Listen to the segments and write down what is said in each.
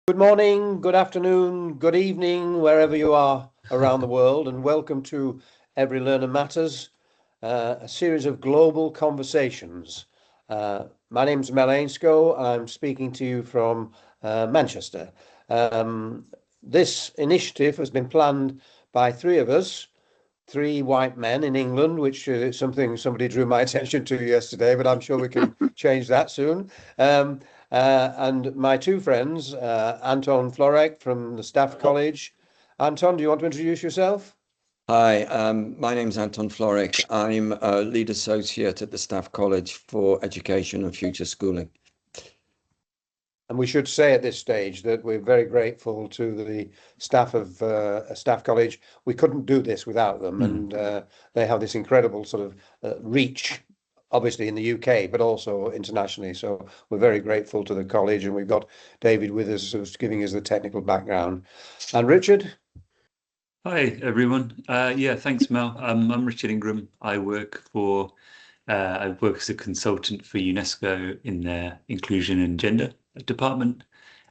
Good morning, good afternoon, good evening, wherever you are around the world, and welcome to Every Learner Matters, a series of global conversations. My name's Mel Ainscough. I'm speaking to you from Manchester. This initiative has been planned by three of us, three white men in England, which is something somebody drew my attention to yesterday, but I'm sure we can change that soon. And my two friends, Anton Florek from the Staff College. Anton, do you want to introduce yourself? Hi, my name's Anton Florek. I'm a lead associate at the Staff College for Education and Future Schooling. And we should say at this stage that we're very grateful to the staff of Staff College. We couldn't do this without them, and they have this incredible sort of reach, obviously in the UK, but also internationally. So we're very grateful to the college, and we've got David with us, who's giving us the technical background. And Richard? Hi, everyone. Thanks, Mel. I'm Richard Ingram. I work as a consultant for UNESCO in their inclusion and gender department.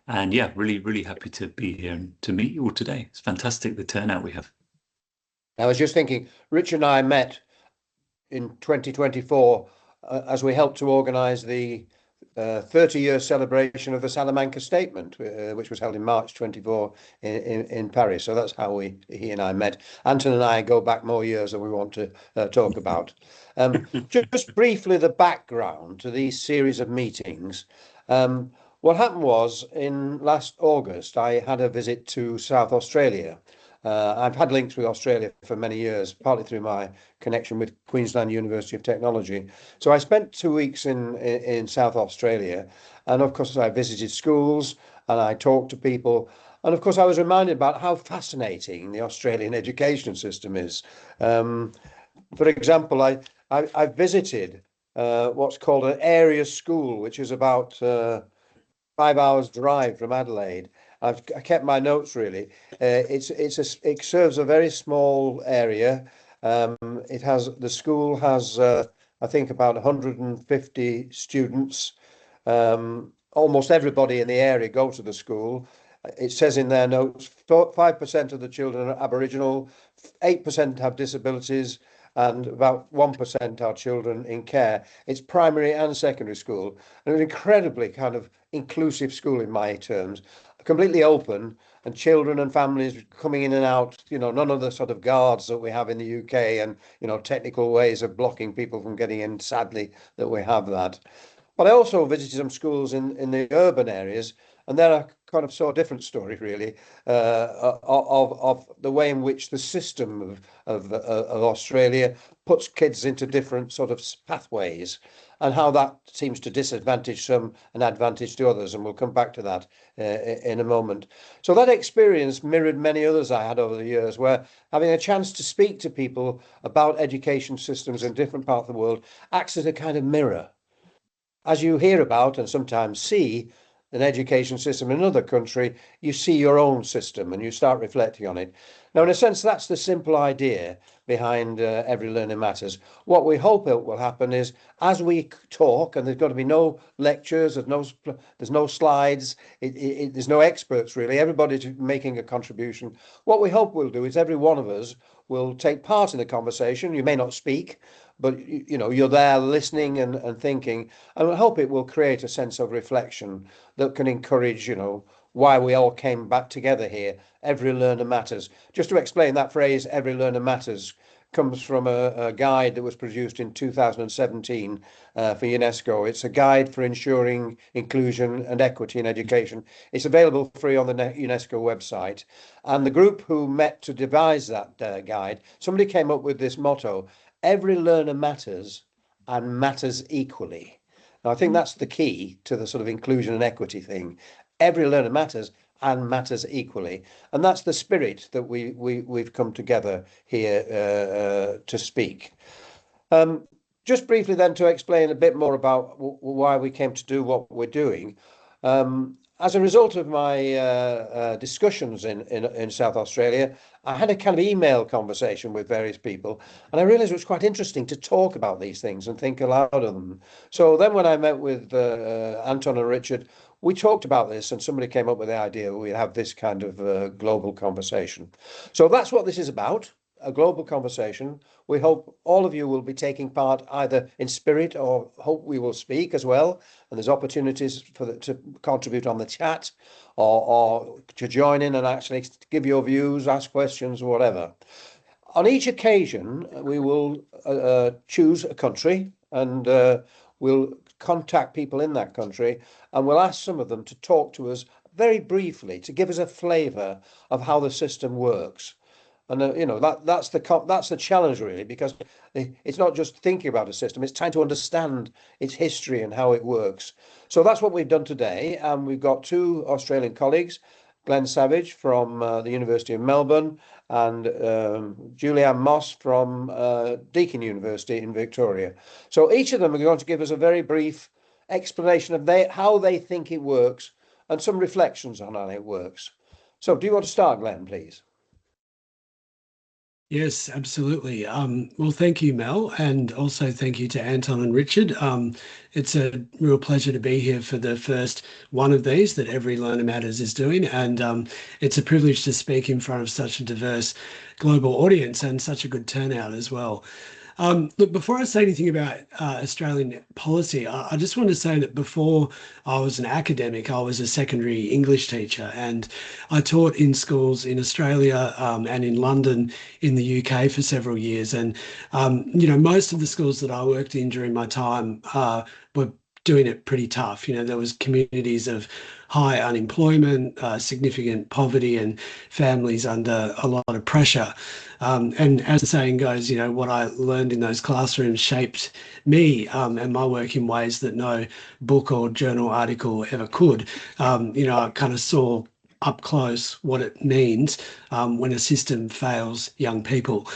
And yeah, really happy to be here and to meet you all today. It's fantastic, the turnout we have. I was just thinking, Richard and I met in 2024 as we helped to organise the 30-year celebration of the Salamanca Statement, which was held in March 24 in Paris. So that's how he and I met. Anton and I go back more years than we want to talk about. Just briefly, the background to these series of meetings. What happened was in last August, I had a visit to South Australia. I've had links with Australia for many years, partly through my connection with Queensland University of Technology. So I spent 2 weeks in South Australia, and of course I visited schools and I talked to people. And of course I was reminded about how fascinating the Australian education system is. For example, I visited what's called an area school, which is about 5 hours drive from Adelaide. I kept my notes really. It serves a very small area. The school has I think about 150 students. Almost everybody in the area go to the school. It says in their notes 5% of the children are Aboriginal, 8% have disabilities, and about 1% are children in care. It's primary and secondary school, and an incredibly kind of inclusive school in my terms, completely open, and children and families coming in and out, none of the sort of guards that we have in the UK and, technical ways of blocking people from getting in, sadly, that we have that. But I also visited some schools in the urban areas, and they're a kind of sort of different story, really, of the way in which the system of Australia puts kids into different sort of pathways, and how that seems to disadvantage some and advantage to others. And we'll come back to that in a moment. So that experience mirrored many others I had over the years, where having a chance to speak to people about education systems in different parts of the world acts as a kind of mirror. As you hear about and sometimes see an education system in another country, you see your own system and you start reflecting on it. Now, in a sense, that's the simple idea behind Every Learner Matters. What we hope will happen is, as we talk, and there's got to be no lectures, there's no slides, there's no experts really, everybody's making a contribution. What we hope we'll do is every one of us will take part in the conversation. You may not speak, but you're there listening and thinking, and I hope it will create a sense of reflection that can encourage, why we all came back together here. Every learner matters. Just to explain, that phrase, every learner matters, comes from a guide that was produced in 2017 for UNESCO. It's a guide for ensuring inclusion and equity in education. It's available free on the UNESCO website. And the group who met to devise that guide, somebody came up with this motto: every learner matters and matters equally. Now, I think that's the key to the sort of inclusion and equity thing. Every learner matters and matters equally. And that's the spirit that we've come together here to speak. Just briefly then, to explain a bit more about why we came to do what we're doing. as a result of my discussions in South Australia, I had a kind of email conversation with various people, and I realized it was quite interesting to talk about these things and think aloud of them. So then when I met with Anton and Richard, we talked about this, and somebody came up with the idea we'd have this kind of global conversation. So that's what this is about, a global conversation. We hope all of you will be taking part either in spirit, or hope we will speak as well. And there's opportunities to contribute on the chat, or to join in and actually give your views, ask questions, whatever. On each occasion, we will choose a country, and we'll contact people in that country, and we'll ask some of them to talk to us very briefly, to give us a flavour of how the system works. And that's the challenge, really, because it's not just thinking about a system, it's trying to understand its history and how it works. So that's what we've done today. And we've got two Australian colleagues, Glenn Savage from the University of Melbourne, and Julianne Moss from Deakin University in Victoria. So each of them are going to give us a very brief explanation of how they think it works, and some reflections on how it works. So do you want to start, Glenn, please? Yes, absolutely. Well, thank you, Mel, and also thank you to Anton and Richard. It's a real pleasure to be here for the first one of these that Every Learner Matters is doing, and it's a privilege to speak in front of such a diverse global audience and such a good turnout as well. Look, before I say anything about Australian policy, I just want to say that before I was an academic, I was a secondary English teacher, and I taught in schools in Australia and in London in the UK for several years. And, most of the schools that I worked in during my time were doing it pretty tough. There was communities of high unemployment, significant poverty, and families under a lot of pressure. And as the saying goes, what I learned in those classrooms shaped me and my work in ways that no book or journal article ever could. I kind of saw up close what it means when a system fails young people.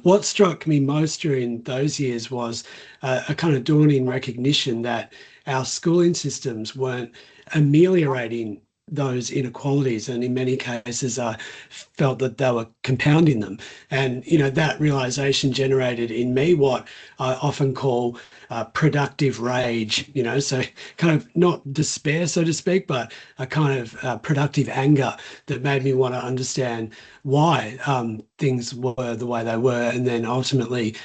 What struck me most during those years was a kind of dawning recognition that our schooling systems weren't ameliorating those inequalities, and in many cases I felt that they were compounding them. And that realization generated in me what I often call productive rage, so kind of not despair, so to speak, but a kind of productive anger that made me want to understand why things were the way they were, and then ultimately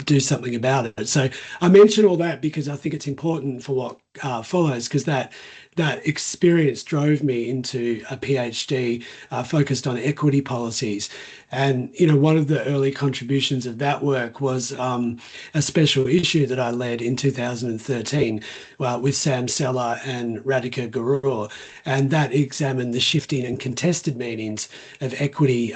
do something about it. So I mention all that because I think it's important for what follows, because that experience drove me into a PhD focused on equity policies. And, one of the early contributions of that work was a special issue that I led in 2013 with Sam Seller and Radhika Gurur. And that examined the shifting and contested meanings of equity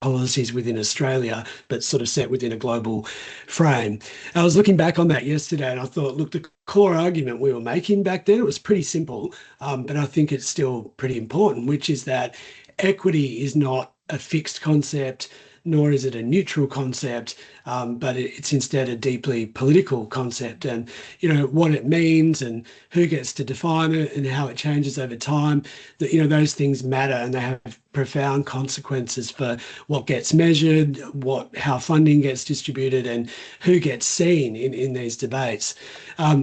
policies within Australia, but sort of set within a global frame. I was looking back on that yesterday, and I thought, look, the core argument we were making back then, it was pretty simple, but I think it's still pretty important, which is that equity is not a fixed concept, nor is it a neutral concept, but it's instead a deeply political concept. And, what it means and who gets to define it and how it changes over time, that, those things matter, and they have profound consequences for what gets measured, how funding gets distributed, and who gets seen in these debates.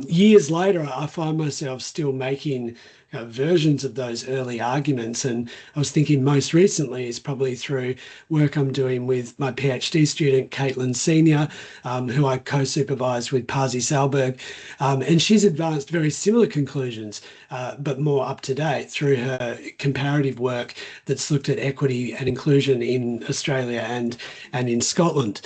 Years later, I find myself still making versions of those early arguments, and I was thinking most recently is probably through work I'm doing with my PhD student Caitlin Senior, who I co-supervised with Pasi Salberg, and she's advanced very similar conclusions, but more up to date through her comparative work that's looked at equity and inclusion in Australia and in Scotland.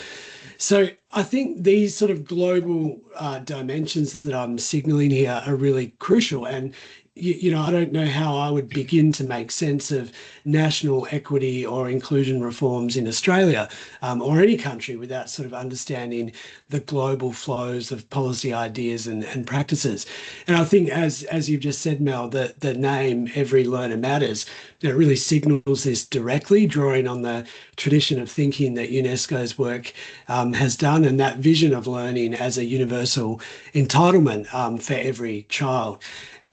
So I think these sort of global dimensions that I'm signalling here are really crucial. And I don't know how I would begin to make sense of national equity or inclusion reforms in Australia or any country without sort of understanding the global flows of policy ideas and practices. And I think, as you've just said, Mel, the name Every Learner Matters, it really signals this directly, drawing on the tradition of thinking that UNESCO's work has done, and that vision of learning as a universal entitlement for every child.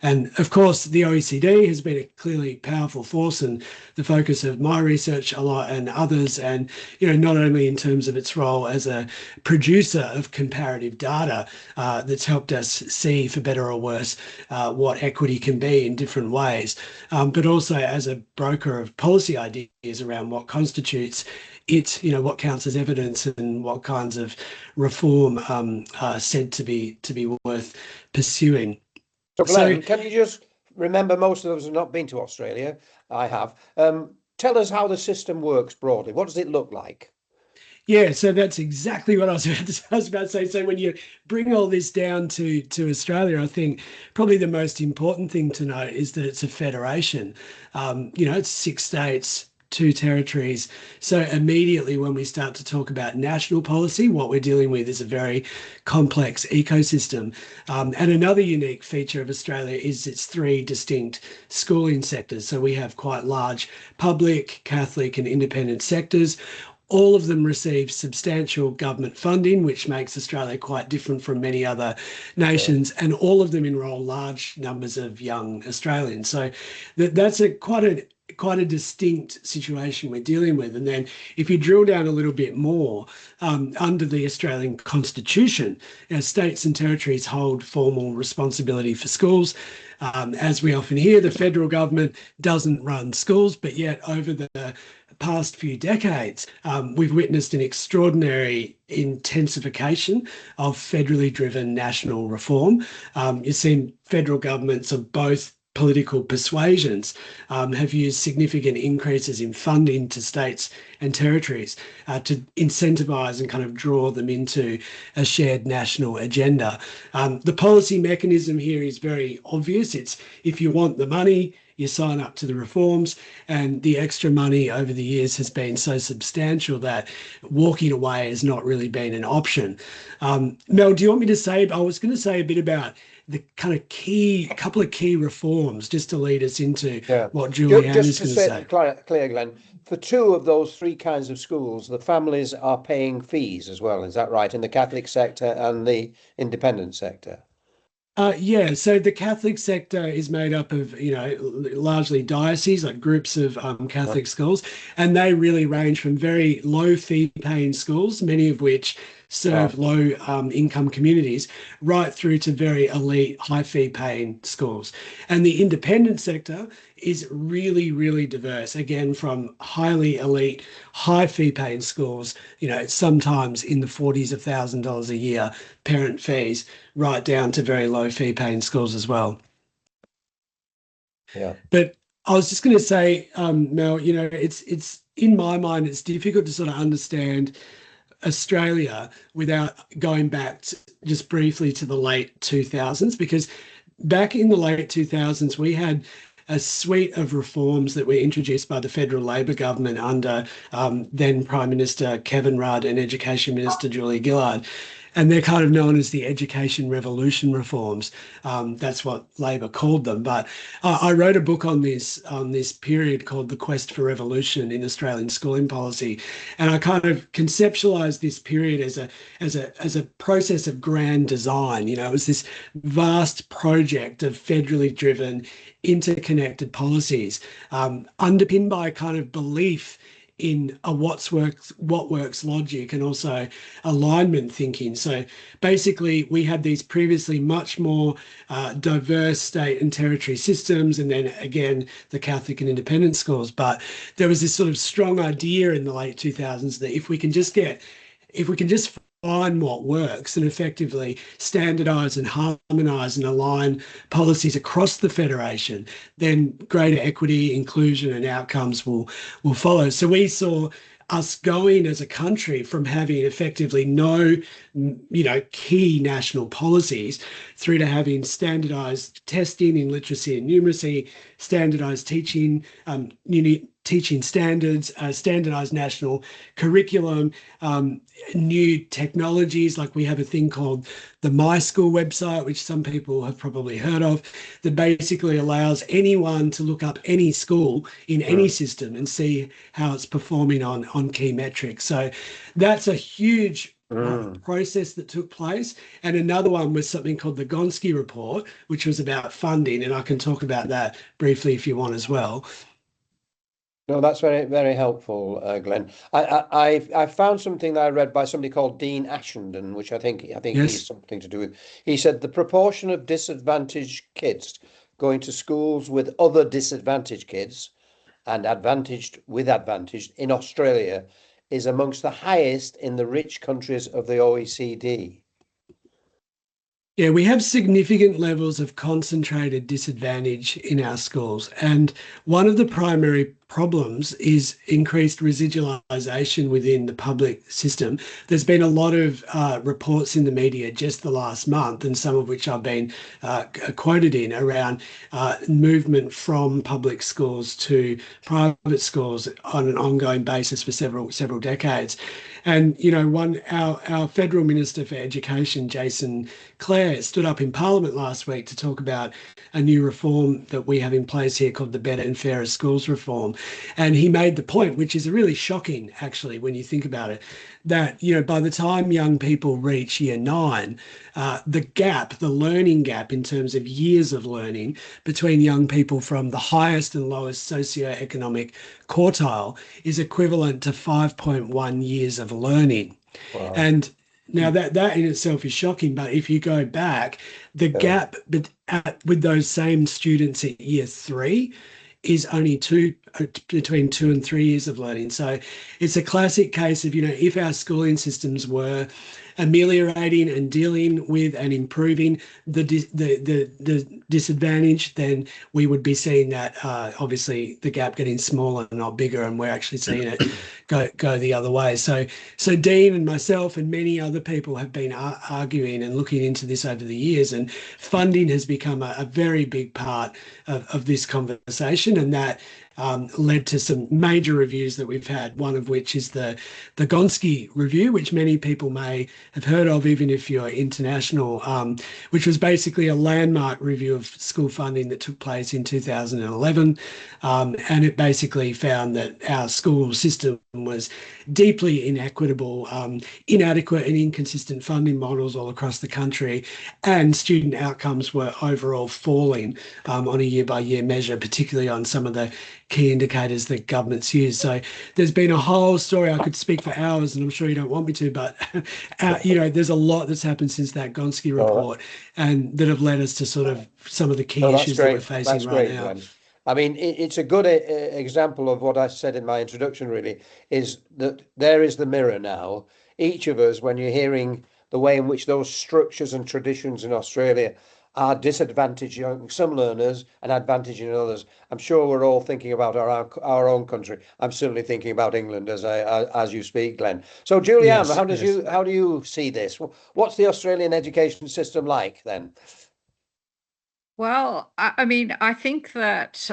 And of course, the OECD has been a clearly powerful force and the focus of my research a lot and others. And, not only in terms of its role as a producer of comparative data that's helped us see, for better or worse, what equity can be in different ways, but also as a broker of policy ideas around what constitutes it, what counts as evidence and what kinds of reform are said to be worth pursuing. So Glenn, can you just remember, most of us have not been to Australia. I have. Tell us how the system works broadly. What does it look like? Yeah, so that's exactly what I was about to say. So when you bring all this down to Australia, I think probably the most important thing to note is that it's a federation. It's 6 states, 2 territories. So immediately when we start to talk about national policy, what we're dealing with is a very complex ecosystem. And another unique feature of Australia is its 3 distinct schooling sectors. So we have quite large public, Catholic and independent sectors. All of them receive substantial government funding, which makes Australia quite different from many other nations, and all of them enrol large numbers of young Australians. So that's quite a distinct situation we're dealing with. And then if you drill down a little bit more, under the Australian Constitution, our states and territories hold formal responsibility for schools. As we often hear, the federal government doesn't run schools, but yet over the past few decades, we've witnessed an extraordinary intensification of federally driven national reform. You've seen federal governments of both political persuasions have used significant increases in funding to states and territories to incentivise and kind of draw them into a shared national agenda. The policy mechanism here is very obvious. It's if you want the money, you sign up to the reforms, and the extra money over the years has been so substantial that walking away has not really been an option. Mel, do you want me to say, I was going to say a bit about the kind of couple of key reforms just to lead us into what Julianne is going to say. Clear, Glenn, for 2 of those 3 kinds of schools, the families are paying fees as well. Is that right? In the Catholic sector and the independent sector? Yeah, so the Catholic sector is made up of, largely dioceses, like groups of Catholic schools, and they really range from very low fee paying schools, many of which serve low income communities, right through to very elite high fee paying schools. And the independent sector is really, really diverse, again, from highly elite, high fee paying schools, sometimes in the 40s of $1,000s a year parent fees, right down to very low fee paying schools as well. Yeah. But I was just going to say, Mel, it's in my mind, it's difficult to sort of understand Australia without going back just briefly to the late 2000s, because back in the late 2000s, we had a suite of reforms that were introduced by the federal Labor government under then Prime Minister Kevin Rudd and Education Minister Julia Gillard. And they're kind of known as the education revolution reforms. That's what Labor called them. But I wrote a book on this period called The Quest for Revolution in Australian Schooling Policy. And I kind of conceptualized this period as a process of grand design. It was this vast project of federally driven, interconnected policies, underpinned by a kind of belief in a what works logic and also alignment thinking. So basically we had these previously much more diverse state and territory systems, and then again the Catholic and independent schools. But there was this sort of strong idea in the late 2000s that if we can just find what works and effectively standardise and harmonise and align policies across the federation, then greater equity, inclusion and outcomes will follow. So we saw us going as a country from having effectively no, key national policies through to having standardised testing in literacy and numeracy, standardised teaching, teaching standards, standardised national curriculum, new technologies, like we have a thing called the My School website, which some people have probably heard of, that basically allows anyone to look up any school in any system and see how it's performing on key metrics. So that's a huge process that took place. And another one was something called the Gonski Report, which was about funding. And I can talk about that briefly if you want as well. No, that's very, very helpful, Glenn. I found something that I read by somebody called Dean Ashenden, which I think Yes. he's something to do with. He said the proportion of disadvantaged kids going to schools with other disadvantaged kids and advantaged with advantaged in Australia is amongst the highest in the rich countries of the OECD. Yeah, we have significant levels of concentrated disadvantage in our schools. And one of the primary problems is increased residualisation within the public system. There's been a lot of reports in the media just the last month, and some of which I've been quoted in, around movement from public schools to private schools on an ongoing basis for several decades. And, you know, our Federal Minister for Education, Jason Clare, stood up in Parliament last week to talk about a new reform that we have in place here called the Better and Fairer Schools Reform. And he made the point, which is really shocking, actually, when you think about it, that, you know, by the time young people reach year 9, the learning gap in terms of years of learning between young people from the highest and lowest socioeconomic quartile is equivalent to 5.1 years of learning. Wow. And now that in itself is shocking, but if you go back, the gap with those same students at year 3 is only between 2 and 3 years of learning. So it's a classic case of, you know, if our schooling systems were ameliorating and dealing with and improving the disadvantage, then we would be seeing that obviously the gap getting smaller, not bigger, and we're actually seeing it go the other way. So Dean and myself and many other people have been arguing and looking into this over the years, and funding has become a very big part of this conversation, and that led to some major reviews that we've had, one of which is the Gonski Review, which many people may have heard of, even if you're international, which was basically a landmark review of school funding that took place in 2011. And it basically found that our school system was deeply inequitable, inadequate and inconsistent funding models all across the country, and student outcomes were overall falling on a year-by-year measure, particularly on some of the key indicators that governments use. So there's been a whole story. I could speak for hours, and I'm sure you don't want me to, but you know, there's a lot that's happened since that Gonski report, and that have led us to sort of some of the key issues that we're facing right now. Glenn. I mean, it's a good example of what I said in my introduction, really, is that there is the mirror now. Each of us, when you're hearing the way in which those structures and traditions in Australia are disadvantaging some learners and advantaging others, I'm sure we're all thinking about our own country. I'm certainly thinking about England as you speak, Glenn. So, Julianne, how do you see this? What's the Australian education system like then? Well, I mean, I think that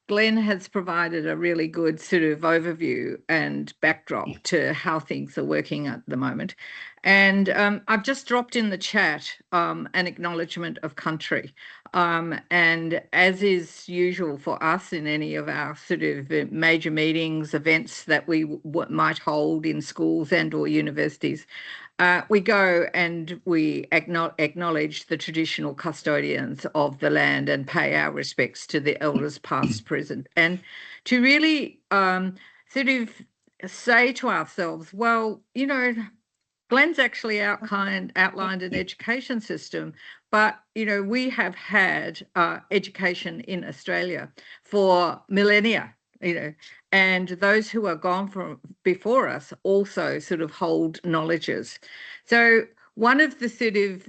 Glenn has provided a really good sort of overview and backdrop to how things are working at the moment. And I've just dropped in the chat an acknowledgement of country. And as is usual for us in any of our sort of major meetings, events that we might hold in schools and or universities, we go and we acknowledge the traditional custodians of the land and pay our respects to the elders past, present, and to really sort of say to ourselves, well, you know, Glenn's actually outlined an education system, but, you know, we have had education in Australia for millennia, you know, and those who are gone from before us also sort of hold knowledges. So one of the sort of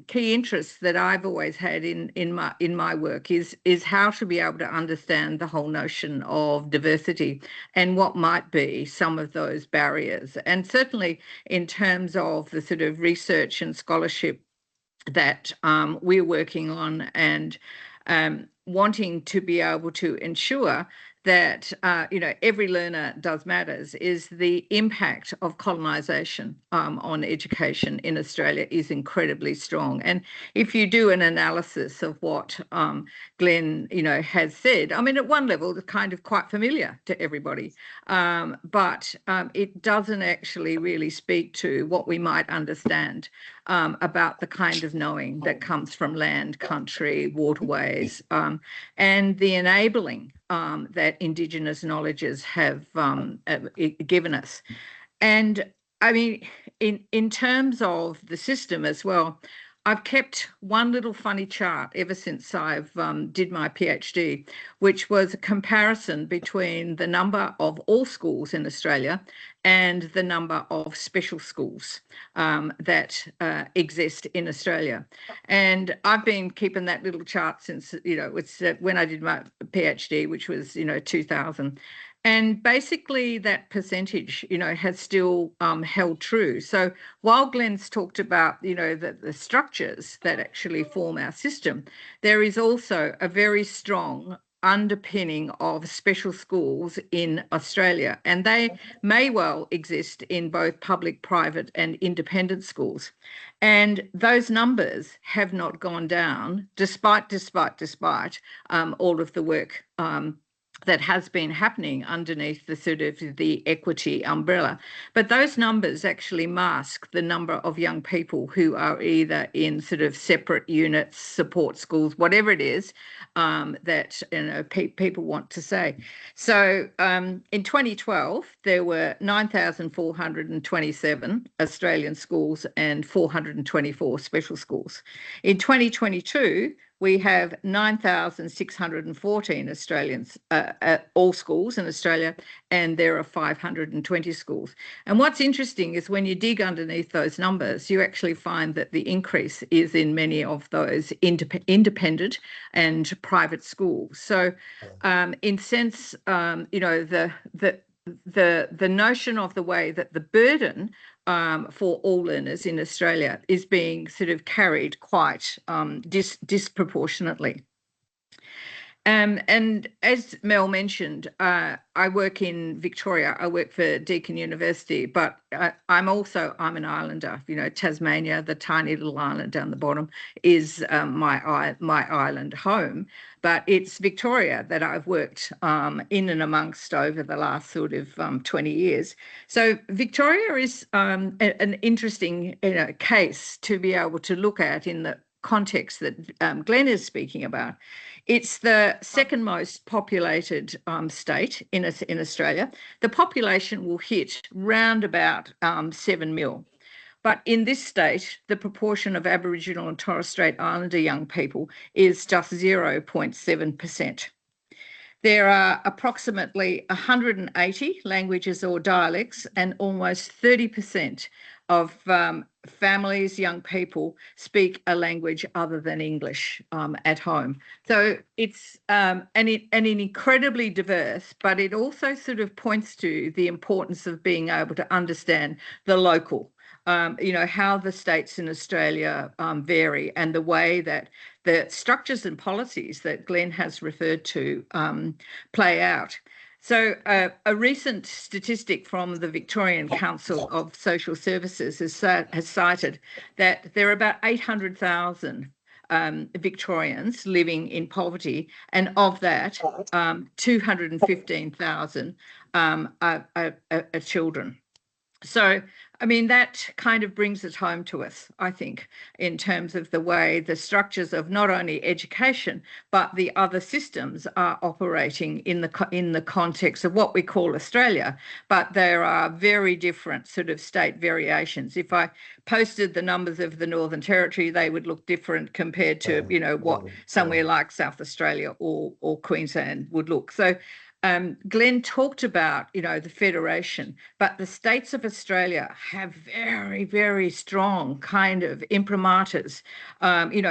key interests that I've always had in my work is how to be able to understand the whole notion of diversity and what might be some of those barriers. And certainly in terms of the sort of research and scholarship that we're working on and wanting to be able to ensure that, every learner does matters, is the impact of colonisation on education in Australia is incredibly strong. And if you do an analysis of what Glenn, has said, I mean, at one level, it's kind of quite familiar to everybody, but it doesn't actually really speak to what we might understand about the kind of knowing that comes from land, country, waterways, and the enabling that Indigenous knowledges have given us. And I mean, in terms of the system as well, I've kept one little funny chart ever since I've did my PhD, which was a comparison between the number of all schools in Australia and the number of special schools that exist in Australia. And I've been keeping that little chart since, it's when I did my PhD, which was, 2000. And basically that percentage, has still held true. So while Glenn's talked about, the structures that actually form our system, there is also a very strong underpinning of special schools in Australia. And they may well exist in both public, private and independent schools. And those numbers have not gone down despite all of the work that has been happening underneath the sort of the equity umbrella. But those numbers actually mask the number of young people who are either in sort of separate units, support schools, whatever it is that people want to say. So in 2012, there were 9,427 Australian schools and 424 special schools. In 2022, we have 9,614 Australians at all schools in Australia, and there are 520 schools. And what's interesting is when you dig underneath those numbers, you actually find that the increase is in many of those independent and private schools. So in sense, the notion of the way that the burden for all learners in Australia is being sort of carried quite disproportionately. And as Mel mentioned, I work in Victoria. I work for Deakin University, but I'm an islander. Tasmania, the tiny little island down the bottom, is my island home. But it's Victoria that I've worked in and amongst over the last sort of 20 years. So Victoria is an interesting case to be able to look at in the context that Glenn is speaking about. It's the second most populated state in Australia. The population will hit round about 7 mil. But in this state, the proportion of Aboriginal and Torres Strait Islander young people is just 0.7%. There are approximately 180 languages or dialects, and almost 30% of families, young people, speak a language other than English at home. So it's an incredibly diverse, but it also sort of points to the importance of being able to understand the local. How the states in Australia vary, and the way that the structures and policies that Glenn has referred to play out. So a recent statistic from the Victorian Council of Social Services has cited that there are about 800,000 Victorians living in poverty, and of that, 215,000 are children. So, I mean, that kind of brings it home to us, I think, in terms of the way the structures of not only education, but the other systems are operating in the context of what we call Australia. But there are very different sort of state variations. If I posted the numbers of the Northern Territory, they would look different compared to, what somewhere like South Australia or Queensland would look. So Glenn talked about, the federation, but the states of Australia have very, very strong kind of imprimatas,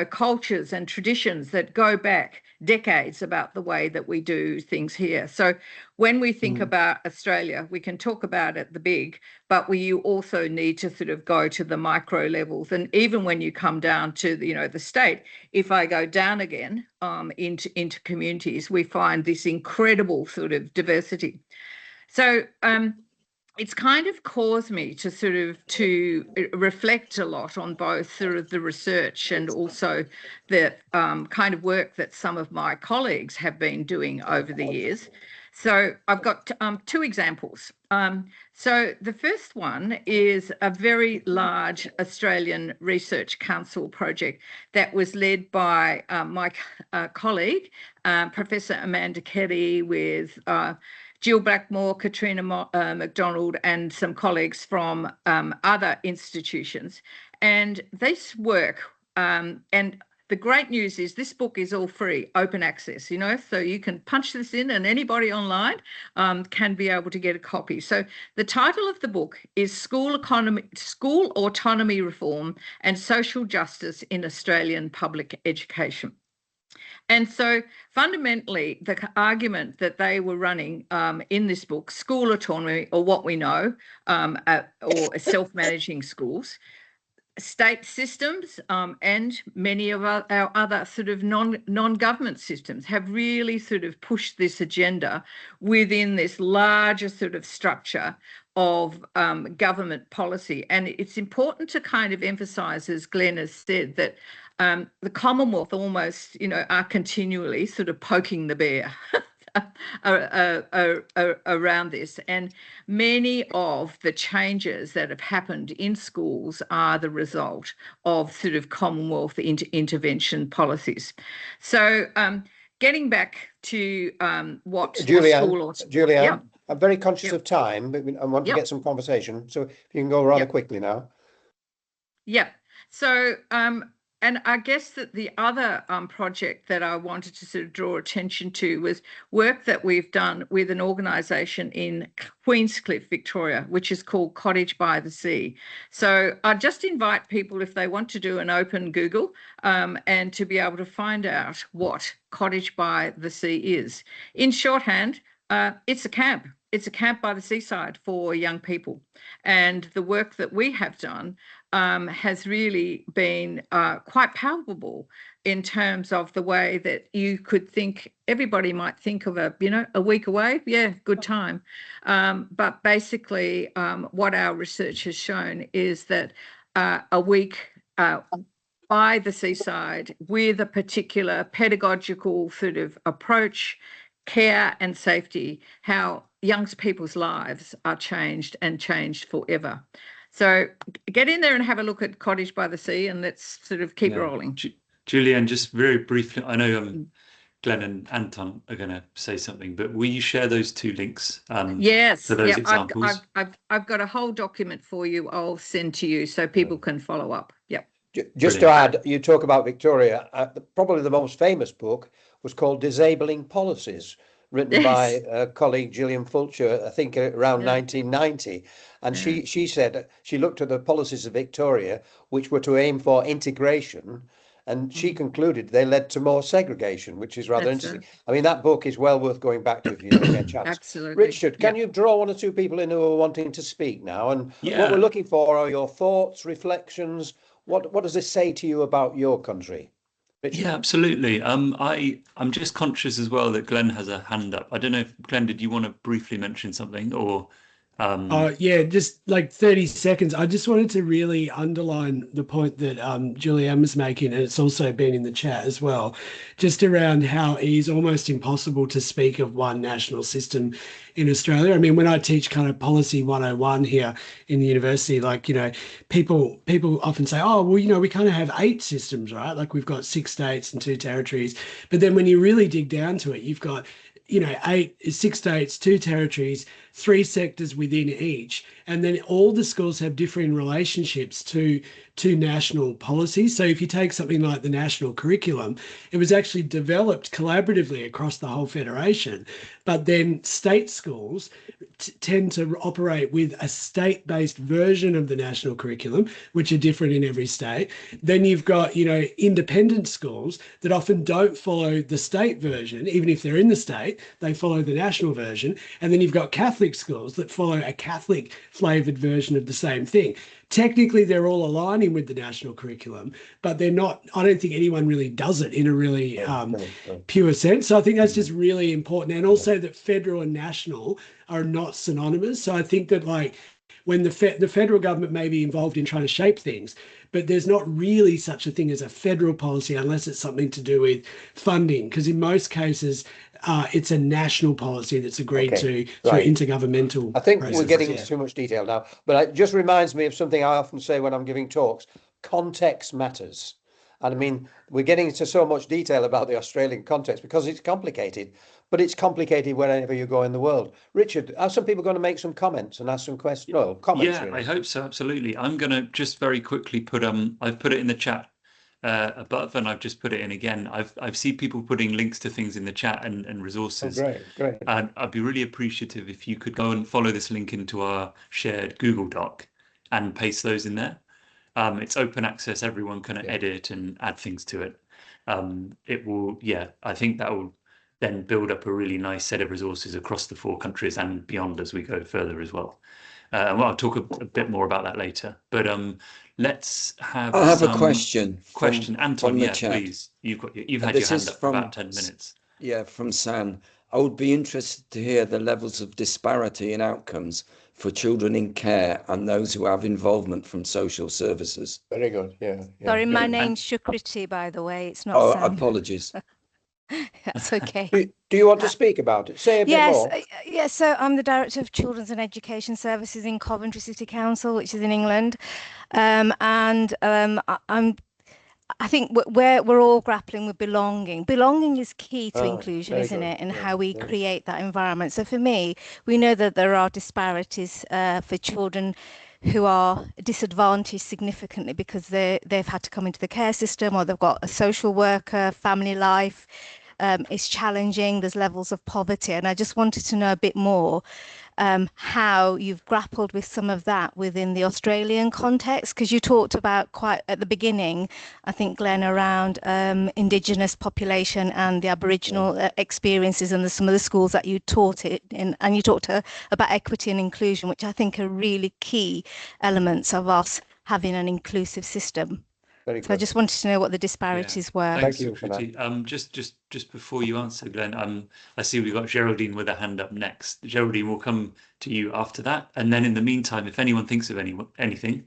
cultures and traditions that go back decades about the way that we do things here. So when we think about Australia, we can talk about it, the big, but you also need to sort of go to the micro levels. And even when you come down to the state, if I go down again into communities, we find this incredible sort of diversity. So it's kind of caused me to reflect a lot on both sort of the research and also the kind of work that some of my colleagues have been doing over the years. So I've got two examples. So the first one is a very large Australian Research Council project that was led by my colleague, Professor Amanda Kelly, with Jill Blackmore, Katrina McDonald, and some colleagues from other institutions. And this work, and the great news is this book is all free, open access, so you can punch this in and anybody online can be able to get a copy. So the title of the book is School Autonomy Reform and Social Justice in Australian Public Education. And so fundamentally, the argument that they were running in this book, school autonomy, or what we know, or self-managing schools, state systems and many of our other sort of non-government systems have really sort of pushed this agenda within this larger sort of structure of government policy. And it's important to kind of emphasise, as Glenn has said, that the Commonwealth almost, are continually sort of poking the bear around this. And many of the changes that have happened in schools are the result of sort of Commonwealth intervention policies. So getting back to what Julianne, yeah. I'm very conscious of time, but I want to get some conversation. So if you can go rather quickly now. Yeah. So and I guess that the other project that I wanted to sort of draw attention to was work that we've done with an organisation in Queenscliff, Victoria, which is called Cottage by the Sea. So I just invite people, if they want to do an open Google and to be able to find out what Cottage by the Sea is. In shorthand, it's a camp. It's a camp by the seaside for young people. And the work that we have done has really been quite palpable in terms of the way that you could think, everybody might think of a week away. Yeah, good time. But basically what our research has shown is that a week by the seaside with a particular pedagogical sort of approach, care and safety, how young people's lives are changed and changed forever. So get in there and have a look at Cottage by the Sea, and let's sort of keep rolling. Julianne, just very briefly, I know Glenn and Anton are going to say something, but will you share those two links? Yes, for those examples? I've got a whole document for you. I'll send to you so people can follow up. Yep. Just to add, you talk about Victoria, probably the most famous book was called Disabling Policies, written by a colleague, Gillian Fulcher, I think around 1990. And she said she looked at the policies of Victoria, which were to aim for integration, and she concluded they led to more segregation, which is rather interesting. I mean, that book is well worth going back to if you get a chance. Absolutely. Richard, can you draw one or two people in who are wanting to speak now? And what we're looking for are your thoughts, reflections. What does this say to you about your country? Richard? Yeah, absolutely. I'm just conscious as well that Glenn has a hand up. I don't know if Glenn, did you want to briefly mention something or? Yeah, just like 30 seconds. I just wanted to really underline the point that Julianne was making, and it's also been in the chat as well, just around how it is almost impossible to speak of one national system in Australia. I mean, when I teach kind of policy 101 here in the university, like, people often say, oh, well, we kind of have 8 systems, right? Like we've got 6 states and 2 territories. But then when you really dig down to it, you've got 6 states, 2 territories, 3 sectors within each, and then all the schools have differing relationships to national policies. So if you take something like the national curriculum, it was actually developed collaboratively across the whole federation, but then state schools tend to operate with a state-based version of the national curriculum, which are different in every state. Then you've got, independent schools that often don't follow the state version. Even if they're in the state, they follow the national version. And then you've got Catholic schools that follow a Catholic flavored version of the same thing. Technically, they're all aligning with the national curriculum, but they're not. I don't think anyone really does it in a really pure sense. So I think that's just really important. And also that federal and national are not synonymous. So I think that when the federal government may be involved in trying to shape things, but there's not really such a thing as a federal policy unless it's something to do with funding, because in most cases, it's a national policy that's agreed to through intergovernmental. I think processes. we're getting into too much detail now, but it just reminds me of something I often say when I'm giving talks: context matters. And I mean, we're getting into so much detail about the Australian context because it's complicated, but it's complicated wherever you go in the world. Richard, are some people going to make some comments and ask some questions? No, comments. Yeah, really. I hope so. Absolutely. I'm going to just very quickly put I've put it in the chat above, and I've just put it in again. I've seen people putting links to things in the chat and resources. Oh, great. And I'd be really appreciative if you could go and follow this link into our shared Google Doc and paste those in there. It's open access. Everyone can edit and add things to it. It will, I think that will then build up a really nice set of resources across the 4 countries and beyond as we go further as well. I'll talk a bit more about that later. But let's have. I have a question. Anton, from the chat. please. You've had your hand up for about 10 minutes. Yeah, from San. I would be interested to hear the levels of disparity in outcomes for children in care and those who have involvement from social services. Very good. Yeah. Sorry, my name's Shukriti, by the way. It's not Oh, Sam. apologies. That's okay. Do you want to speak about it? Say a bit more. Yes. So I'm the Director of Children's and Education Services in Coventry City Council, which is in England. I think we're all grappling with belonging. Belonging is key to inclusion, isn't it? And how we create that environment. So for me, we know that there are disparities for children who are disadvantaged significantly because they've had to come into the care system, or they've got a social worker, family life. It's challenging. There's levels of poverty. And I just wanted to know a bit more how you've grappled with some of that within the Australian context, because you talked about quite at the beginning, I think, Glenn, around Indigenous population and the Aboriginal experiences and some of the schools that you taught it in, and you talked about equity and inclusion, which I think are really key elements of us having an inclusive system. So I just wanted to know what the disparities were. Thank you for that. Just before you answer, Glenn, I see we've got Geraldine with a hand up next. Geraldine, will come to you after that. And then in the meantime, if anyone thinks of anything,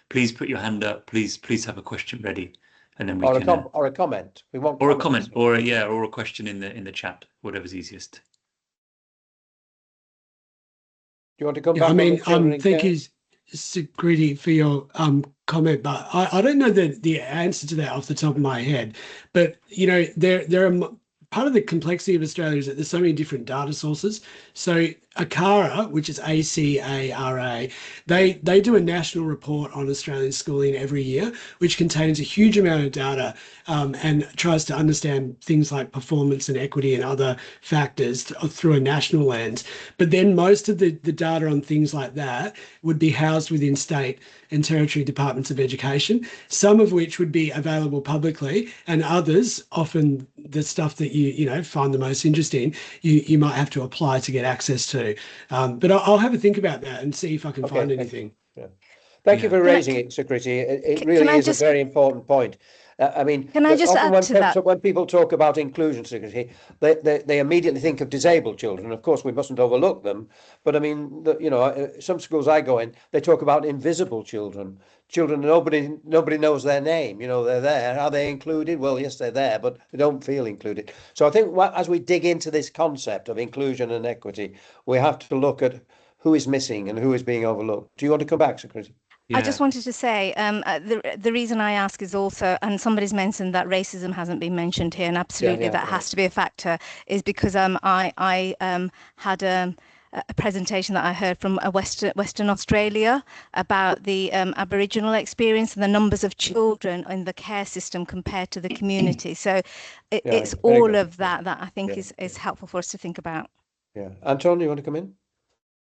please put your hand up. Please have a question ready, and then we can. Or a comment. We want. Or a comment, or a question in the chat, whatever's easiest. Do you want to come back? Thank you, Sukriti, for your comment, but I don't know the answer to that off the top of my head. But there are part of the complexity of Australia is that there's so many different data sources. So ACARA, which is ACARA, they do a national report on Australian schooling every year, which contains a huge amount of data and tries to understand things like performance and equity and other factors through a national lens. But then most of the data on things like that would be housed within state and territory departments of education, some of which would be available publicly, and others, often the stuff that you find the most interesting, you might have to apply to get access to. But I'll have a think about that and see if I can find anything. Thank you for raising it, Sukriti. It really is a very important point. I mean, can I just add to that? When people talk about inclusion, Sukriti, they immediately think of disabled children. Of course, we mustn't overlook them. But I mean, some schools I go in, they talk about invisible children. Children, nobody knows their name. They're there. Are they included? Well, yes, they're there, but they don't feel included. So I think as we dig into this concept of inclusion and equity, we have to look at who is missing and who is being overlooked. Do you want to come back, Sukriti? Yeah. I just wanted to say the reason I ask is also, and somebody's mentioned that racism hasn't been mentioned here, and absolutely that has to be a factor, is because I had a presentation that I heard from Western Australia about the Aboriginal experience and the numbers of children in the care system compared to the community. So it's all of that I think is helpful for us to think about. Yeah. Anton, you want to come in?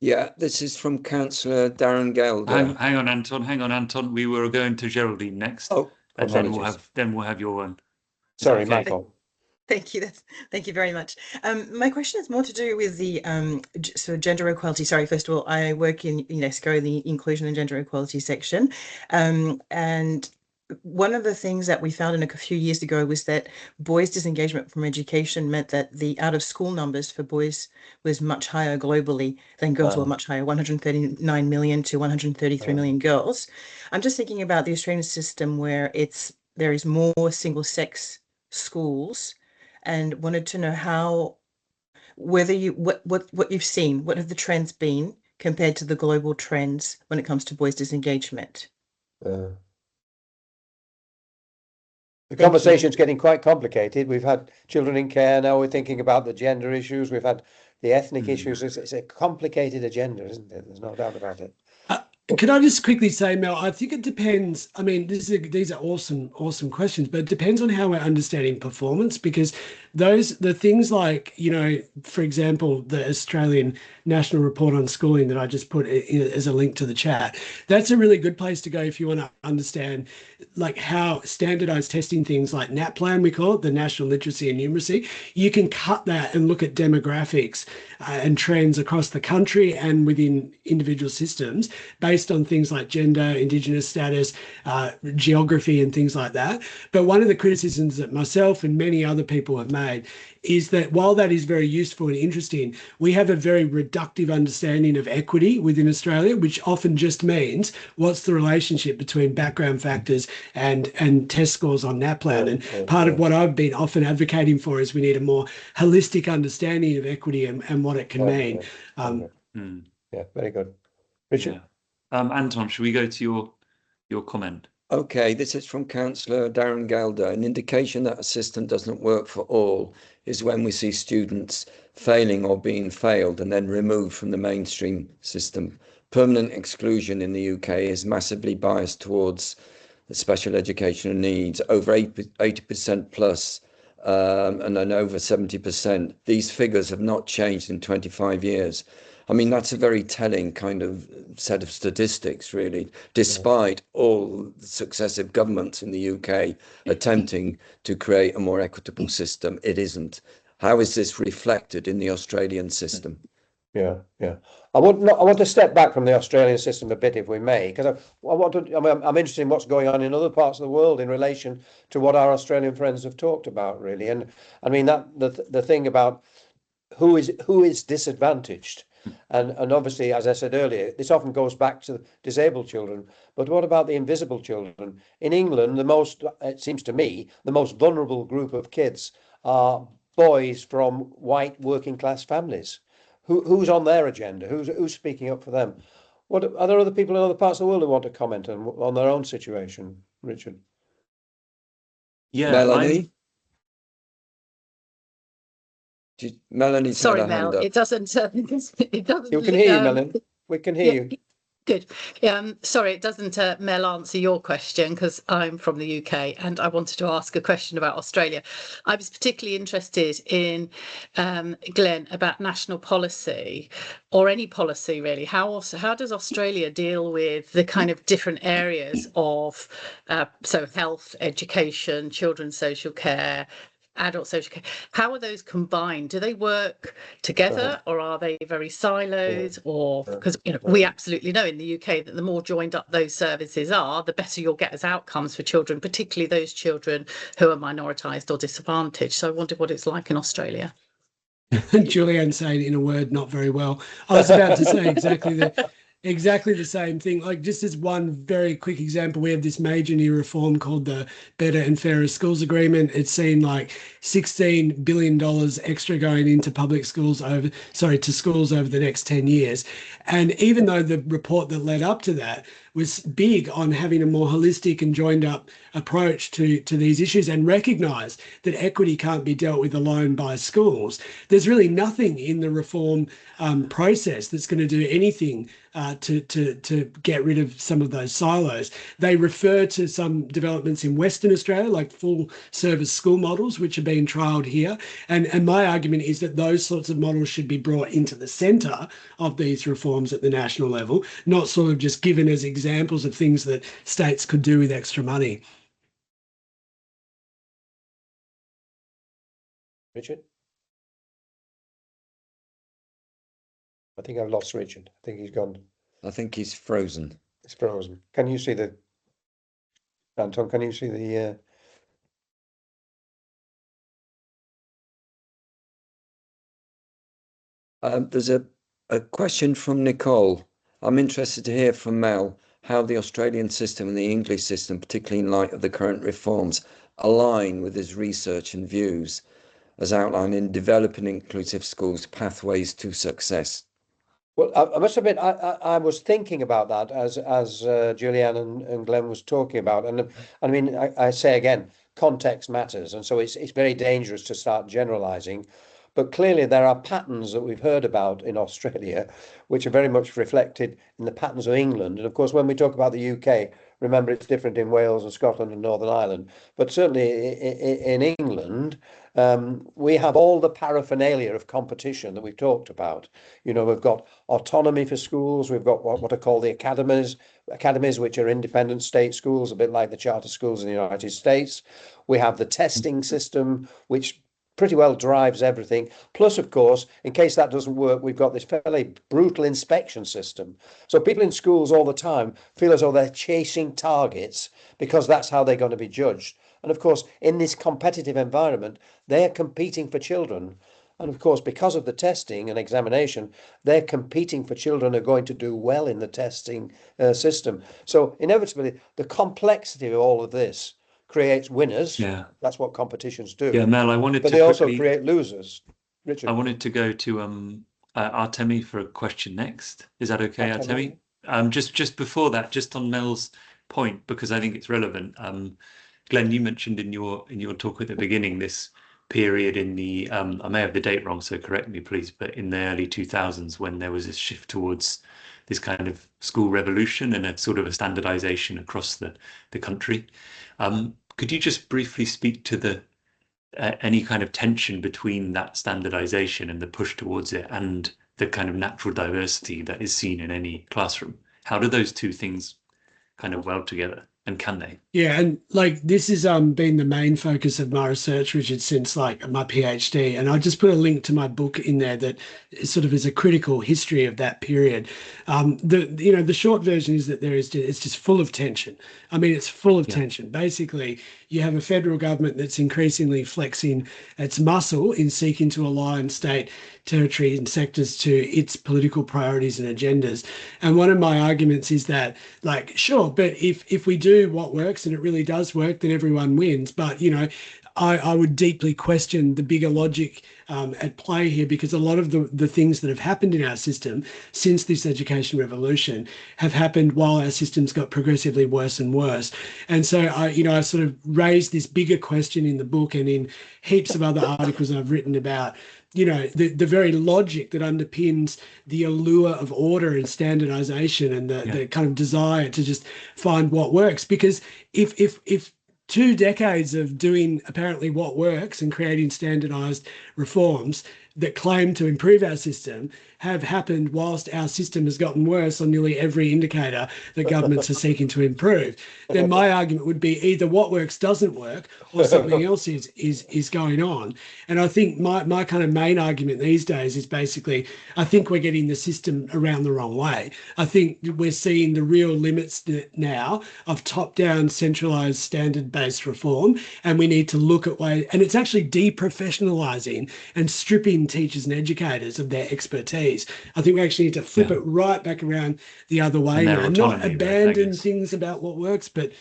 Yeah, this is from Councillor Darren Gelder. Hang on, Anton. We were going to Geraldine next. Oh, and then we'll have your one. Sorry, Michael. Thank you. Thank you very much. My question is more to do with the sort of gender equality. Sorry, first of all, I work in UNESCO, the Inclusion and Gender Equality section, and one of the things that we found a few years ago was that boys' disengagement from education meant that the out-of-school numbers for boys was much higher globally than girls. Were much higher, 139 million to 133 million girls. I'm just thinking about the Australian system where there is more single-sex schools, and wanted to know what you've seen, what have the trends been compared to the global trends when it comes to boys' disengagement? The conversation's getting quite complicated. We've had children in care, now we're thinking about the gender issues, we've had the ethnic issues. It's a complicated agenda, isn't it? There's no doubt about it. Can I just quickly say, Mel, I think it depends. I mean, these are awesome questions, but it depends on how we're understanding performance, because the things like, for example, the Australian National Report on Schooling that I just put as a link to the chat, that's a really good place to go if you want to understand like how standardized testing things like NAPLAN, we call it, the National Literacy and Numeracy, you can cut that and look at demographics and trends across the country and within individual systems based on things like gender, Indigenous status, geography and things like that. But one of the criticisms that myself and many other people have made is that while that is very useful and interesting, we have a very reductive understanding of equity within Australia, which often just means what's the relationship between background factors and test scores on NAPLAN. And part of what I've been often advocating for is we need a more holistic understanding of equity and what it can mean. Yeah, very good. Richard? Yeah. Anton, should we go to your comment? Okay, this is from Councillor Darren Gelder. An indication that a system doesn't work for all is when we see students failing or being failed and then removed from the mainstream system. Permanent exclusion in the UK is massively biased towards the special educational needs, over 80% plus, and then over 70%. These figures have not changed in 25 years. I mean, that's a very telling kind of set of statistics, really, despite all successive governments in the UK attempting to create a more equitable system. It isn't. How is this reflected in the Australian system? Yeah. I want to step back from the Australian system a bit, if we may, because I'm interested in what's going on in other parts of the world in relation to what our Australian friends have talked about, really. And I mean that the thing about who is disadvantaged. And obviously, as I said earlier, this often goes back to disabled children. But what about the invisible children? In England, it seems to me, the most vulnerable group of kids are boys from white working class families. Who's on their agenda? Who's speaking up for them? Are there other people in other parts of the world who want to comment on their own situation, Richard? Yeah, Melanie. Melanie, sorry, Mel. It doesn't. It doesn't. You can hear you, Melanie. We can hear you. Good. Sorry, it doesn't, Mel, answer your question because I'm from the UK and I wanted to ask a question about Australia. I was particularly interested in, Glenn, about national policy or any policy really. How does Australia deal with the kind of different areas of so health, education, children's social care, adult social care? How are those combined? Do they work together or are they very siloed? Or because we absolutely know in the UK that the more joined up those services are, the better you'll get as outcomes for children, particularly those children who are minoritized or disadvantaged. So I wondered what it's like in Australia. Julianne saying in a word, not very well. I was about to say exactly the same thing. Like, just as one very quick example, we have this major new reform called the Better and Fairer Schools Agreement. It's seen like $16 billion extra going into schools over the next 10 years. And even though the report that led up to that was big on having a more holistic and joined up approach to these issues, and recognise that equity can't be dealt with alone by schools. There's really nothing in the reform process that's going to do anything to get rid of some of those silos. They refer to some developments in Western Australia, like full service school models, which are being trialled here. And my argument is that those sorts of models should be brought into the centre of these reforms at the national level, not sort of just given as examples of things that states could do with extra money. Richard? I think I've lost Richard. I think he's gone. I think he's frozen. It's frozen. Can you see the, Anton, can you see the, There's a question from Nicole. I'm interested to hear from Mel how the Australian system and the English system, particularly in light of the current reforms, align with his research and views as outlined in Developing Inclusive Schools, Pathways to Success. well, I must admit, I was thinking about that as Julianne and Glenn was talking about, and I mean, I say again, context matters, and so it's very dangerous to start generalising. But clearly, there are patterns that we've heard about in Australia, which are very much reflected in the patterns of England. And of course, when we talk about the UK, remember it's different in Wales and Scotland and Northern Ireland. But certainly in England, we have all the paraphernalia of competition that we've talked about. You know, we've got autonomy for schools. We've got what are called the academies, which are independent state schools, a bit like the charter schools in the United States. We have the testing system, which pretty well drives everything. Plus, of course, in case that doesn't work, we've got this fairly brutal inspection system. So people in schools all the time feel as though they're chasing targets because that's how they're going to be judged. And of course, in this competitive environment, they're competing for children. And of course, because of the testing and examination, they're competing for children who are going to do well in the testing system. So inevitably, the complexity of all of this creates winners. Yeah, that's what competitions do. Yeah, Mel, I wanted but to they quickly, also create losers. Richard, I wanted to go to Artemi for a question next. Is that okay, Artemi? Just before that, just on Mel's point, because I think it's relevant. Glenn, you mentioned in your talk at the beginning this period in the I may have the date wrong, so correct me please, but in the early 2000s when there was this shift towards this kind of school revolution and a sort of a standardization across the country. Could you just briefly speak to the any kind of tension between that standardization and the push towards it and the kind of natural diversity that is seen in any classroom? How do those two things kind of weld together, and can they? Yeah, and like this has been the main focus of my research, Richard, since like my PhD. And I just put a link to my book in there that sort of is a critical history of that period. The short version is that it's just full of tension. I mean, it's full of tension. Basically, you have a federal government that's increasingly flexing its muscle in seeking to align state, territory and sectors to its political priorities and agendas. And one of my arguments is that, like, sure, but if we do what works and it really does work, then everyone wins. But, you know, I would deeply question the bigger logic at play here, because a lot of the things that have happened in our system since this education revolution have happened while our systems got progressively worse and worse. And so I sort of raised this bigger question in the book and in heaps of other articles I've written about, you know, the very logic that underpins the allure of order and standardization and the kind of desire to just find what works. Because if 2 decades of doing apparently what works and creating standardized reforms that claim to improve our system have happened whilst our system has gotten worse on nearly every indicator that governments are seeking to improve, then my argument would be either what works doesn't work or something else is going on. And I think my kind of main argument these days is basically, I think we're getting the system around the wrong way. I think we're seeing the real limits now of top-down centralized standard-based reform, and we need to look at ways, and it's actually deprofessionalizing and stripping teachers and educators of their expertise. I think we actually need to flip it right back around the other way now, and not abandon things about what works, but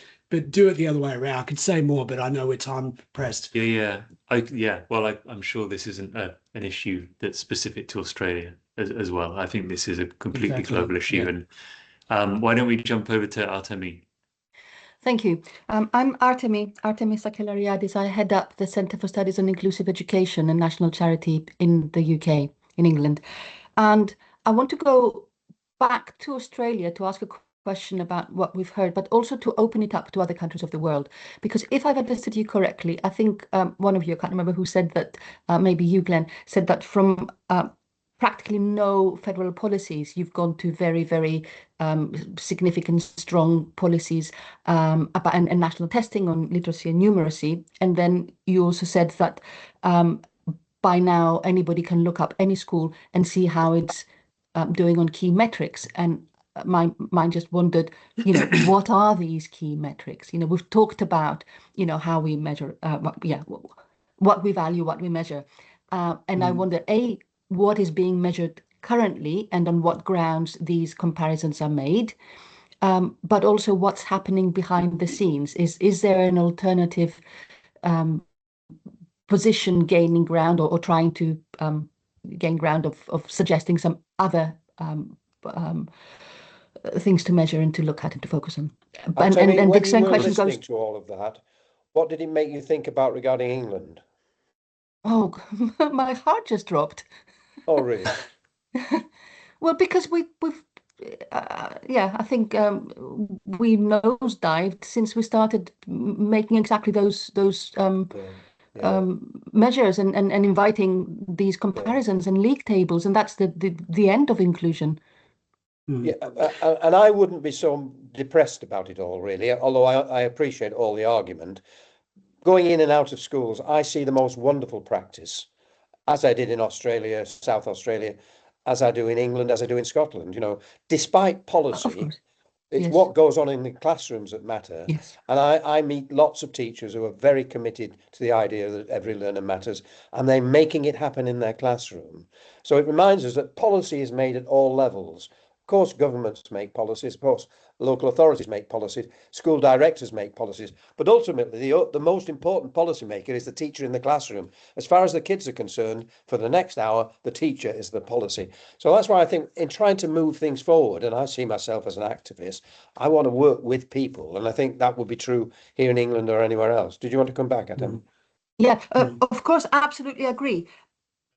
do it the other way around. I could say more, but I know we're time pressed. Well, I'm sure this isn't an issue that's specific to Australia as well. I think this is a completely global issue, and Why don't we jump over to Artemi? Thank you. I'm Artemi Sakellariadis. I head up the Centre for Studies on Inclusive Education, a national charity in the UK, in England. And I want to go back to Australia to ask a question about what we've heard, but also to open it up to other countries of the world. Because if I've understood you correctly, I think one of you, I can't remember who said that, maybe you, Glenn, said that from practically no federal policies, you've gone to very, very significant, strong policies about and national testing on literacy and numeracy. And then you also said that by now anybody can look up any school and see how it's doing on key metrics. And my mind just wondered, what are these key metrics? We've talked about, how we measure, what we value, what we measure. And I wonder, what is being measured currently and on what grounds these comparisons are made, but also what's happening behind the scenes. Is there an alternative position gaining ground or trying to gain ground of suggesting some other things to measure and to look at and to focus on? And the same question goes goes to all of that. What did it make you think about regarding England? Oh, my heart just dropped. Oh, really? Well, because we've I think we nosedived since we started making exactly those measures and inviting these comparisons and league tables, and that's the end of inclusion. Yeah, and I wouldn't be so depressed about it all, really, although I appreciate all the argument. Going in and out of schools, I see the most wonderful practice, as I did in Australia, South Australia, as I do in England, as I do in Scotland. Despite policy, it's Yes. what goes on in the classrooms that matter. Yes. And I meet lots of teachers who are very committed to the idea that every learner matters, and they're making it happen in their classroom. So it reminds us that policy is made at all levels. Of course, governments make policies, of course, local authorities make policies, school directors make policies, but ultimately the most important policy maker is the teacher in the classroom. As far as the kids are concerned, for the next hour, the teacher is the policy. So that's why I think in trying to move things forward, and I see myself as an activist, I want to work with people, and I think that would be true here in England or anywhere else. Did you want to come back, Adam? Yeah, of course, absolutely agree.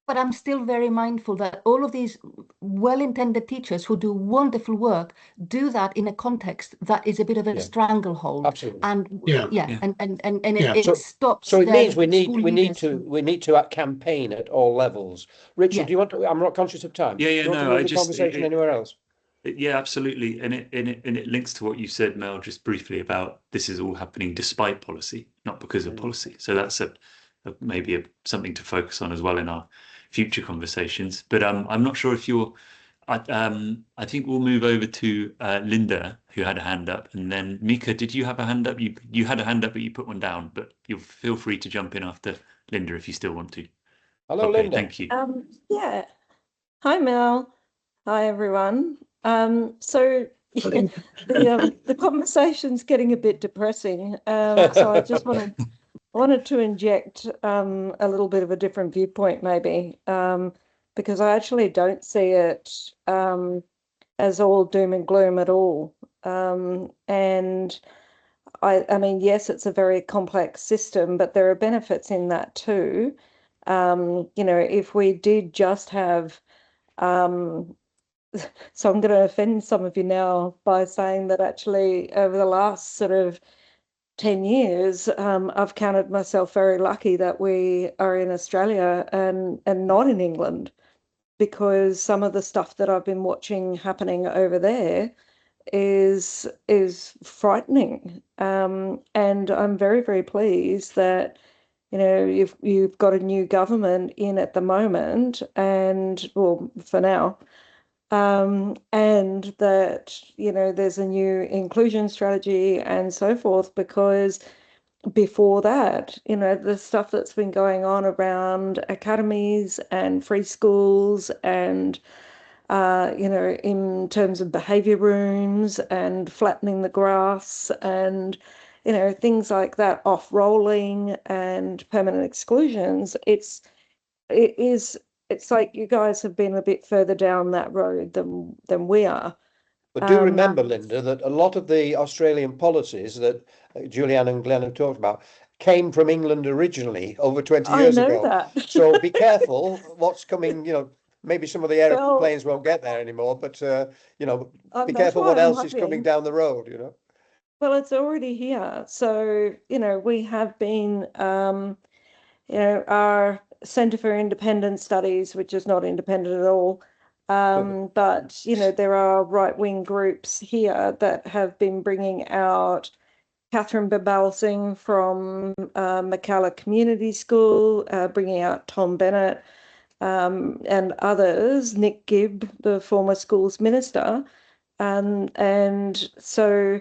But I'm still very mindful that all of these well-intended teachers who do wonderful work do that in a context that is a bit of a stranglehold. Absolutely. And Yeah. it stops. So it their means we school need leaders to campaign at all levels. Richard, Yeah. do you want to? I'm not conscious of time. Yeah, Do you want to move the conversation anywhere else? Yeah, absolutely. And it links to what you said, Mel, just briefly about this is all happening despite policy, not because of policy. So that's maybe something to focus on as well in our future conversations. But I'm not sure if you're. I think we'll move over to Linda, who had a hand up, and then Mika. Did you have a hand up? You had a hand up, but you put one down. But you'll feel free to jump in after Linda if you still want to. Hello, Okay, Linda. thank you. Yeah. Hi, Mel. Hi, everyone. So the conversation's getting a bit depressing. So I just wanted to inject a little bit of a different viewpoint, maybe, because I actually don't see it as all doom and gloom at all. And I mean, yes, it's a very complex system, but there are benefits in that too. If we did just have so I'm going to offend some of you now by saying that actually over the last sort of 10 years, I've counted myself very lucky that we are in Australia and not in England, because some of the stuff that I've been watching happening over there is frightening. And I'm very, very pleased that if you've got a new government in at the moment, and well, for now, and that there's a new inclusion strategy and so forth, because before that, the stuff that's been going on around academies and free schools and in terms of behavior rooms and flattening the grass and things like that, off rolling and permanent exclusions, it's like you guys have been a bit further down that road than we are. But do remember, Linda, that a lot of the Australian policies that Julianne and Glenn have talked about came from England originally over 20 years I know ago. that. So be careful what's coming, maybe some of the airplanes won't get there anymore, but, be careful what else is coming down the road. Well, it's already here. So, we have been, our Centre for Independent Studies, which is not independent at all, but, there are right-wing groups here that have been bringing out Catherine Babalsing from Macalla Community School, bringing out Tom Bennett and others, Nick Gibb, the former schools minister. And so,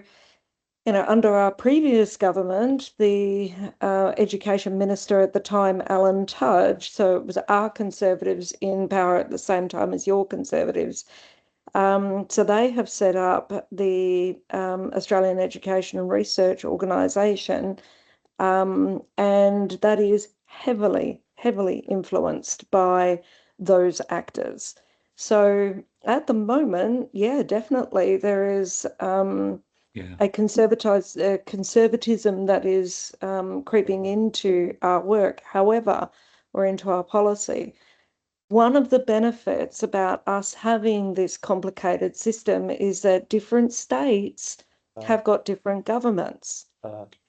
under our previous government, the education minister at the time, Alan Tudge, so it was our Conservatives in power at the same time as your Conservatives. So they have set up the Australian Education and Research Organisation, and that is heavily, heavily influenced by those actors. So at the moment, yeah, definitely there is a conservatism that is creeping into our work, however, or into our policy. One of the benefits about us having this complicated system is that different states have got different governments.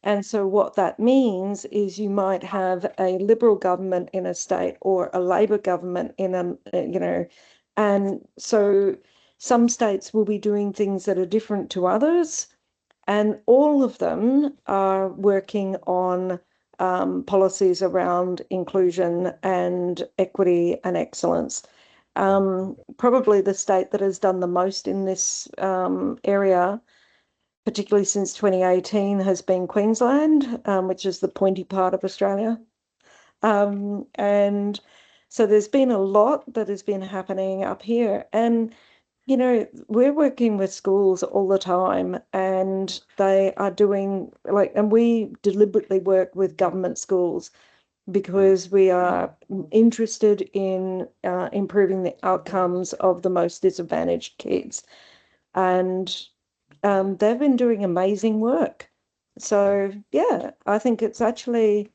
And so what that means is you might have a Liberal government in a state or a Labor government in and so some states will be doing things that are different to others, and all of them are working on policies around inclusion and equity and excellence. Probably the state that has done the most in this area, particularly since 2018, has been Queensland, which is the pointy part of Australia. And so there's been a lot that has been happening up here. And we're working with schools all the time, and they are doing and we deliberately work with government schools because we are interested in improving the outcomes of the most disadvantaged kids. And they've been doing amazing work. So, yeah, I think it's actually,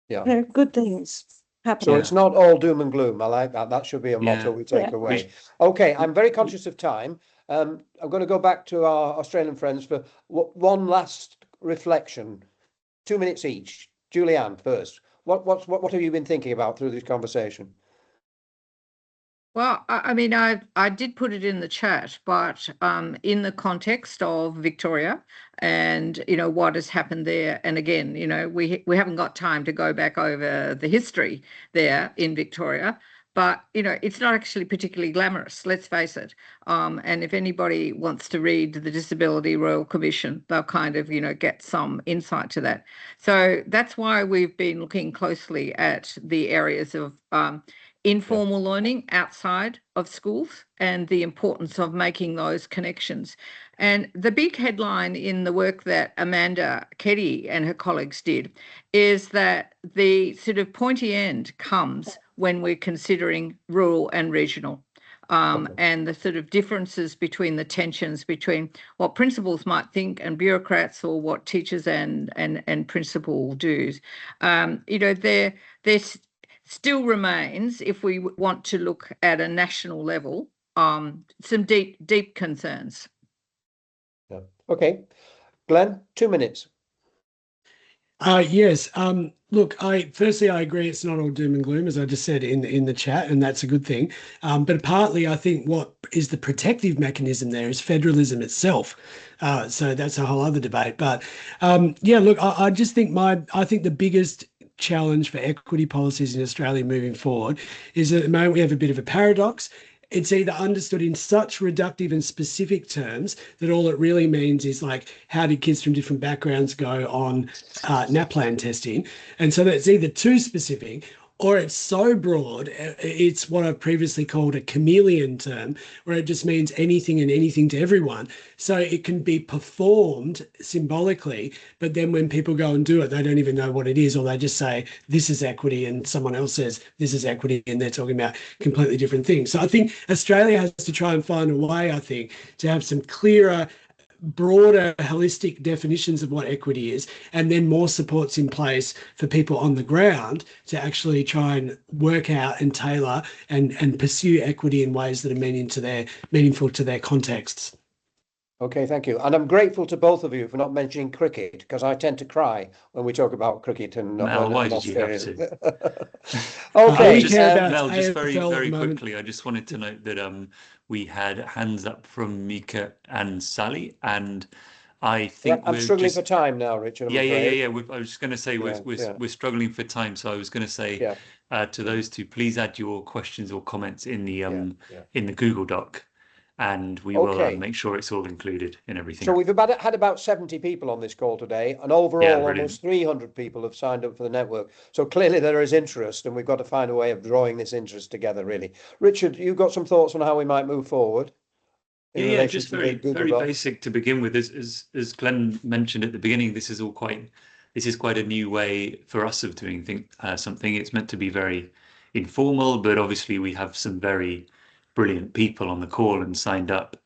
good things happening. So it's not all doom and gloom. I like that. That should be a motto we take away. Okay, I'm very conscious of time. I'm going to go back to our Australian friends for one last reflection. 2 minutes each. Julianne first. What have you been thinking about through this conversation? Well, I mean, I did put it in the chat, but in the context of Victoria and, what has happened there. And again, we haven't got time to go back over the history there in Victoria, but, it's not actually particularly glamorous, let's face it. And if anybody wants to read the Disability Royal Commission, they'll kind of, get some insight to that. So that's why we've been looking closely at the areas of informal learning outside of schools and the importance of making those connections. And the big headline in the work that Amanda Keddy and her colleagues did is that the sort of pointy end comes when we're considering rural and regional. And the sort of differences between the tensions between what principals might think and bureaucrats, or what teachers and principal do. There's still remains, if we want to look at a national level, some deep concerns. Yeah. Okay. Glenn, 2 minutes. Yes. Look, firstly, I agree it's not all doom and gloom, as I just said in the chat, and that's a good thing. But partly, I think what is the protective mechanism there is federalism itself. So that's a whole other debate. But look, I just think I think the biggest challenge for equity policies in Australia moving forward is that at the moment we have a bit of a paradox. It's either understood in such reductive and specific terms that all it really means is how did kids from different backgrounds go on NAPLAN testing? And so that's either too specific, or it's so broad, it's what I've previously called a chameleon term, where it just means anything and anything to everyone. So it can be performed symbolically, but then when people go and do it, they don't even know what it is, or they just say, this is equity, and someone else says, this is equity, and they're talking about completely different things. So I think Australia has to try and find a way, I think, to have some clearer, broader, holistic definitions of what equity is, and then more supports in place for people on the ground to actually try and work out and tailor and pursue equity in ways that are meaningful to their contexts. Okay, thank you. And I'm grateful to both of you for not mentioning cricket, because I tend to cry when we talk about cricket and Mel, why did you have to? Okay, Mel, just very quickly, I just wanted to note that we had hands up from Mika and Sally, and I think I'm struggling for time now, Richard. Yeah. I was just going to say we're struggling for time, so I was going to say to those two, please add your questions or comments in the Google Doc, and we will make sure it's all included in everything. So we've had about 70 people on this call today, and overall almost 300 people have signed up for the network. So clearly there is interest, and we've got to find a way of drawing this interest together, really. Richard, you've got some thoughts on how we might move forward? Yeah, just very basic to begin with. As Glenn mentioned at the beginning, this is quite a new way for us of doing something. It's meant to be very informal, but obviously we have some very brilliant people on the call and signed up,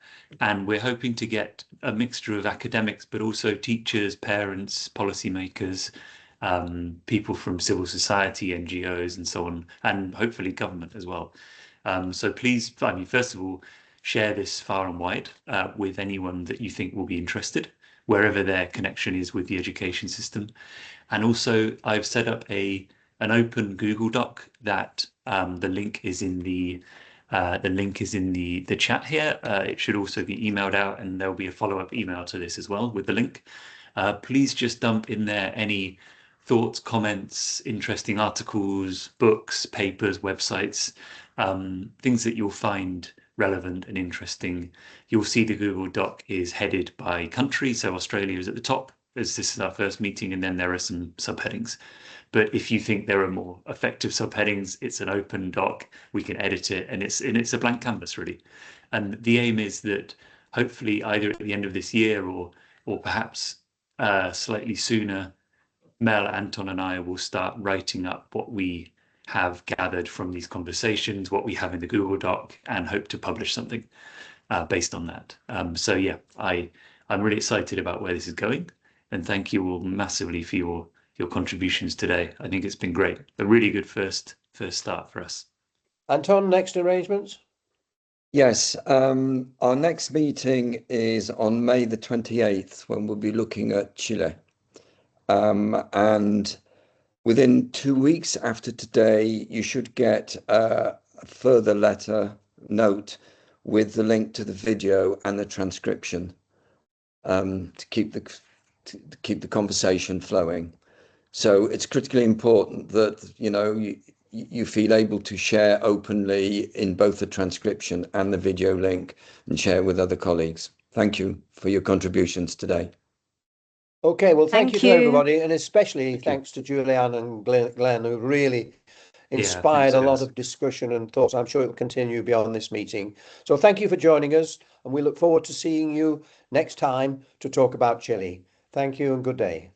and we're hoping to get a mixture of academics, but also teachers, parents, policymakers, people from civil society, NGOs, and so on, and hopefully government as well. So please, first of all, share this far and wide with anyone that you think will be interested, wherever their connection is with the education system. And also, I've set up an open Google Doc that the link is in the chat here. It should also be emailed out, and there'll be a follow-up email to this as well with the link. Please just dump in there any thoughts, comments, interesting articles, books, papers, websites, things that you'll find relevant and interesting. You'll see the Google Doc is headed by country, so Australia is at the top, as this is our first meeting, and then there are some subheadings. But if you think there are more effective subheadings, it's an open doc, we can edit it, and it's a blank canvas, really. And the aim is that hopefully either at the end of this year or perhaps slightly sooner, Mel, Anton and I will start writing up what we have gathered from these conversations, what we have in the Google Doc, and hope to publish something based on that. So yeah, I'm really excited about where this is going, and thank you all massively for your contributions today. I think it's been great. A really good first start for us. Anton, next arrangements? Yes, our next meeting is on May the 28th, when we'll be looking at Chile. And within 2 weeks after today, you should get a further note with the link to the video and the transcription to keep the conversation flowing. So it's critically important that you feel able to share openly in both the transcription and the video link, and share with other colleagues. Thank you for your contributions today. Okay, well, thank you to everybody, and especially thanks to Julianne and Glenn, who really inspired a lot of discussion and thoughts. I'm sure it will continue beyond this meeting. So thank you for joining us, and we look forward to seeing you next time to talk about Chile. Thank you and good day.